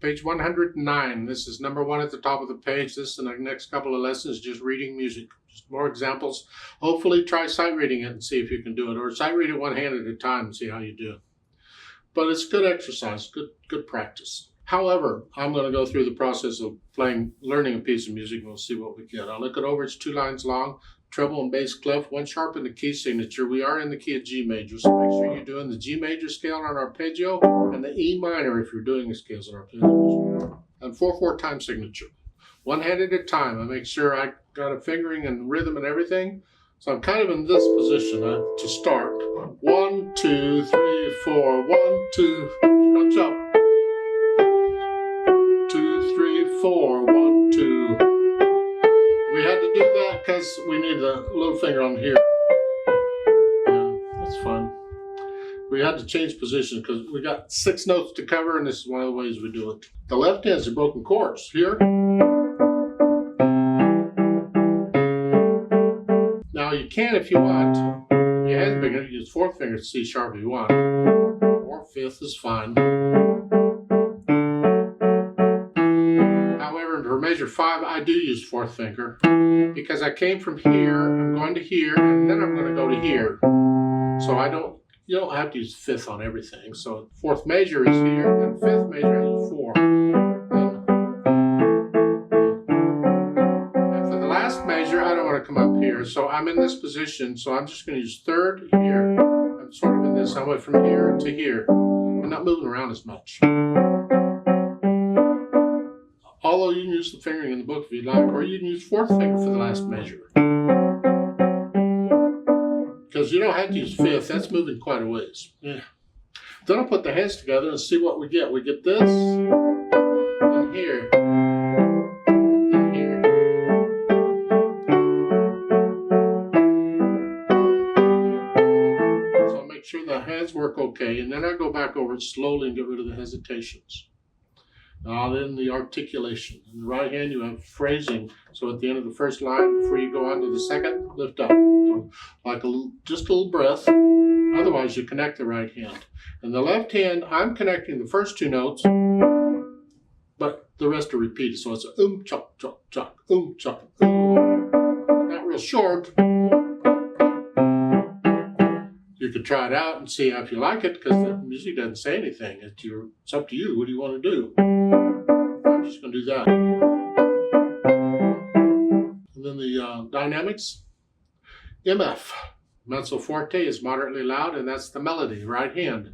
Page 109. This is number 1 at the top of the page. This and the next couple of lessons, just reading music. Just more examples. Hopefully try sight reading it and see if you can do it. Or sight read it one hand at a time and see how you do. But it's good exercise, good practice. However, I'm going to go through the process of learning a piece of music, and we'll see what we get. I'll look it over. It's 2 lines long. Treble and bass clef, 1 sharp in the key signature. We are in the key of G major, so make sure you're doing the G major scale on arpeggio and the E minor if you're doing the scales on arpeggio. And 4/4 time signature. 1 hand at a time. I make sure I got a fingering and rhythm and everything. So I'm kind of in this position to start. 1, 2, 3, 4. 1, 2. Crunch up. 2, 3, 4. 1, 2. We had to do that because we need the little finger on here. Yeah, that's fun. We had to change position because we got 6 notes to cover, and this is one of the ways we do it. The left hand's are broken chords. Here. Now you can, if you want, if your hand's bigger, use 4th finger to C sharp if you want. Or 5th is fine. For measure 5, I do use 4th finger because I came from here, I'm going to here, and then I'm going to go to here. So you don't have to use 5th on everything. So 4th measure is here, and 5th measure is 4. And for the last measure, I don't want to come up here. So I'm in this position, so I'm just going to use 3rd here. I'm sort of in this, I went from here to here. I'm not moving around as much. Although you can use the fingering in the book if you'd like, or you can use 4th finger for the last measure. Because you don't have to use 5th, that's moving quite a ways. Yeah. Then I'll put the hands together and see what we get. We get this, and here, and here. So I'll make sure the hands work okay, and then I go back over it slowly and get rid of the hesitations. Now then the articulation. In the right hand you have phrasing. So at the end of the first line, before you go on to the second, lift up. So like just a little breath. Otherwise you connect the right hand. In the left hand, I'm connecting the first 2 notes, but the rest are repeated. So it's chuck, chuck, chuck, chuck, Not real short. You could try it out and see if you like it, because the music doesn't say anything. It's up to you. What do you want to do? I'm just going to do that. And then the dynamics. MF. Mezzo forte is moderately loud, and that's the melody, right hand.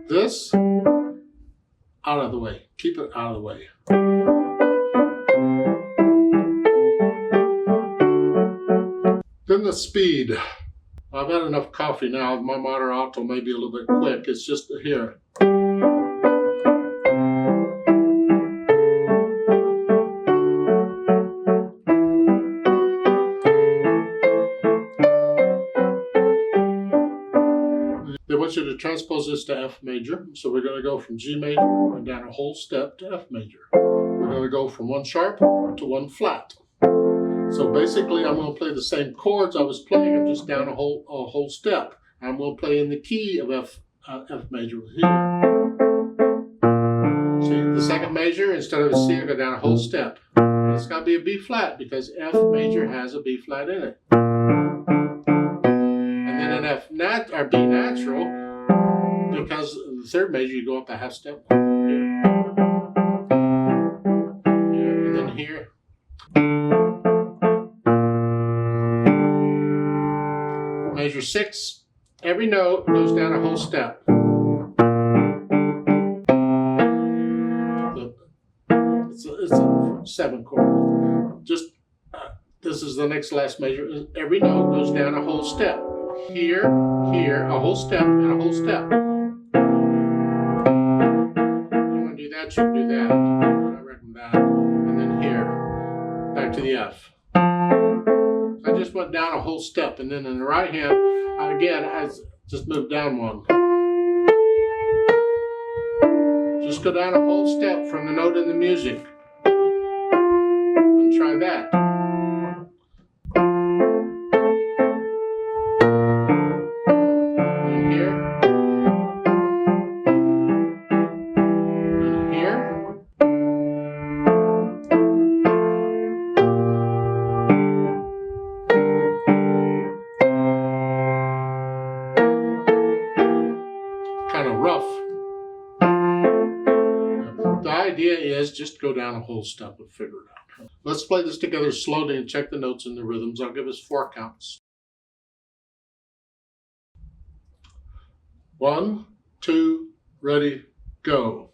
This, out of the way. Keep it out of the way. Then the speed. I've had enough coffee now. My moderato may be a little bit quick. It's just here. They want you to transpose this to F major. So we're going to go from G major and down a whole step to F major. We're going to go from 1 sharp to 1 flat. So basically, I'm going to play the same chords I was playing. I'm just down a whole step. I'm going to play in the key of F major here. See, the second measure, instead of a C, I go down a whole step. And it's got to be a B flat because F major has a B flat in it. And then an B natural, because in the 3rd measure, you go up a half step. Here. Here, and then here. Measure 6, every note goes down a whole step. It's a 7 chord. This is the next last measure. Every note goes down a whole step. Here, here, a whole step, and a whole step. You want to do that, you can do that. I recommend that. And then here, back to the F. I just went down a whole step, and then in the right hand, again, I just moved down 1. Just go down a whole step from the note in the music. And try that. And here. kind of rough. The idea is just go down a whole step and figure it out. Let's play this together slowly and check the notes and the rhythms. I'll give us 4 counts. 1, 2, ready, go.